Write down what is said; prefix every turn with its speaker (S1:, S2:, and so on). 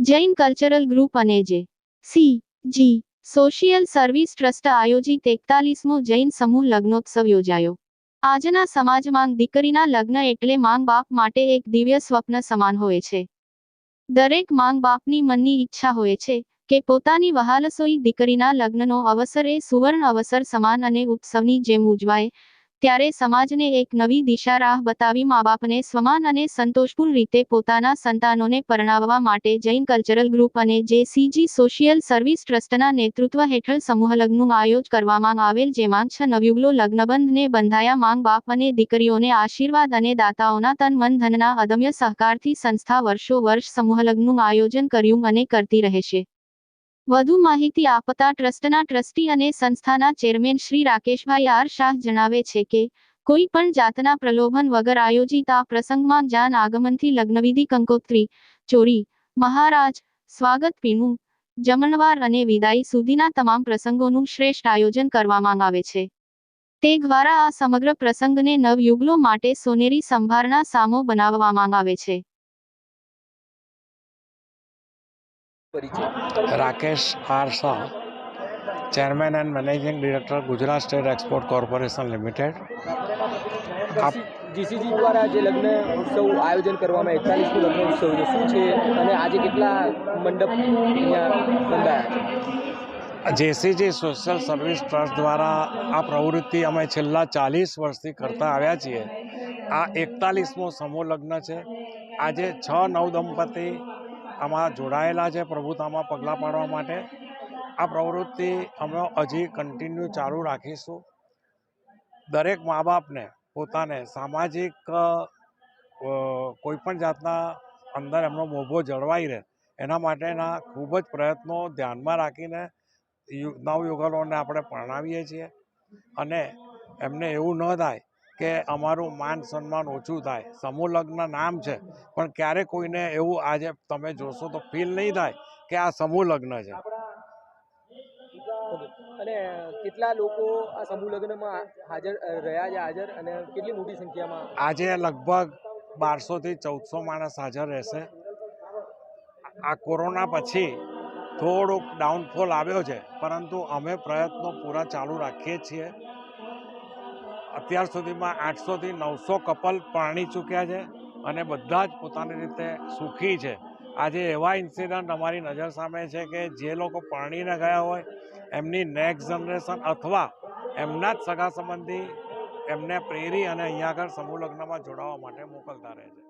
S1: Jain cultural group અને જે.સી.જી. Social service trust આયોજિત 41મો જૈન સમૂહ લગ્નોત્સવ યોજાયો। આજના સમાજમાં દીકરીના લગ્ન એટલે માંગ બાપ માટે એક દિવ્ય સ્વપ્ન સમાન હોય છે। દરેક માંગ બાપની મનની ઈચ્છા હોય છે કે પોતાની વહાલસોઈ દીકરીના લગ્નનો અવસર એ સુવર્ણ અવસર સમાન અને ઉત્સવની જેમ ઉજવાય। ત્યારે સમાજને એક નવી દિશા રાહ બતાવી મા બાપને સ્વમાન અને સંતોષપૂર્ણ રીતે પોતાના સંતાનોને પરણાવવા માટે જૈન કલ્ચરલ ગ્રુપ અને જે.સી.જી. સોશિયલ સર્વિસ ટ્રસ્ટના નેતૃત્વ હેઠળ સમૂહલગ્નનું આયોજન કરવામાં આવેલ, જેમાં 6 નવયુગલો લગ્નબંધને બંધાયા। માંગ બાપ અને દીકરીઓને આશીર્વાદ અને દાતાઓના તન મન ધનના અદમ્ય સહકારથી સંસ્થા વર્ષો વર્ષ સમૂહલગ્નનું આયોજન કર્યું અને કરતી રહેશે। વધુ માહિતી આપતા ટ્રસ્ટના ટ્રસ્ટી અને સંસ્થાના ચેરમેન શ્રી રાકેશભાઈ આર. શાહ જણાવે છે કે કોઈ પણ જાતના પ્રલોભન વગર આયોજિત આ પ્રસંગમાં જાન આગમનથી લગ્નવિધિ, કંકોત્રી, ચોરી, મહારાજ, સ્વાગત પીણું, જમણવાર અને વિદાય સુધીના તમામ પ્રસંગોનું શ્રેષ્ઠ આયોજન કરવામાં આવે છે। તે દ્વારા આ સમગ્ર પ્રસંગને નવયુગલો માટે સોનેરી સંભારણા સામો બનાવવામાં આવે છે।
S2: Rakesh R Shah, chairman and managing director, Gujarat state export corporation limited.
S3: आप जीसीजी द्वारा जे लग्न उत्सव आयोजन કરવામાં 41મો લગ્ન ઉત્સવ છે, શું છે અને આજે કેટલા મંડપ અહીંયા બંધાયા છે?
S2: જેસીજી સોશિયલ સર્વિસ ટ્રસ્ટ દ્વારા આ પ્રવૃત્તિ અમે છેલ્લા 40 વર્ષથી કરતા આવ્યા છીએ। આ 41મો સમૂહ લગ્ન છે। આજે 6 નવદંપતિ આમાં જોડાયેલા છે પ્રભુતામાં પગલાં પાડવા માટે। આ પ્રવૃત્તિ અમે હજી કન્ટિન્યુ ચાલુ રાખીશું। દરેક મા બાપને પોતાને સામાજિક કોઈપણ જાતના અંદર એમનો મોભો જળવાઈ રહે એના માટેના ખૂબ જ પ્રયત્નો ધ્યાનમાં રાખીને નવયુગલોને આપણે પરણાવીએ છીએ અને એમને એવું ન થાય કે અમારું માન સન્માન ઓછું થાય। સમૂહ લગ્ન નામ છે પણ ક્યારેક કોઈને એવું આજે તમે જોશો તો ફીલ નહીં થાય કે આ સમૂહ લગ્ન છે।
S3: અને કેટલા લોકો આ સમૂહ લગ્નમાં હાજર રહ્યા છે અને કેટલી મોટી સંખ્યામાં?
S2: આજે લગભગ 1200 થી 1400 માણસ હાજર રહેશે। આ કોરોના પછી થોડુંક ડાઉનફોલ આવ્યો છે, પરંતુ અમે પ્રયત્નો પૂરા ચાલુ રાખીએ છીએ। અત્યાર સુધીમાં 800 થી 900 કપલ પરણી ચૂક્યા છે અને બધા જ પોતાની રીતે સુખી છે। આજે એવા ઇન્સિડન્ટ અમારી નજર સામે છે કે જે લોકો પરણીને ગયા હોય એમની નેક્સ્ટ જનરેશન અથવા એમના જ સગા સંબંધી એમને પ્રેરી અને અહીંયા આગળ સમૂહ લગ્નમાં જોડાવા માટે મોકલતા રહે છે।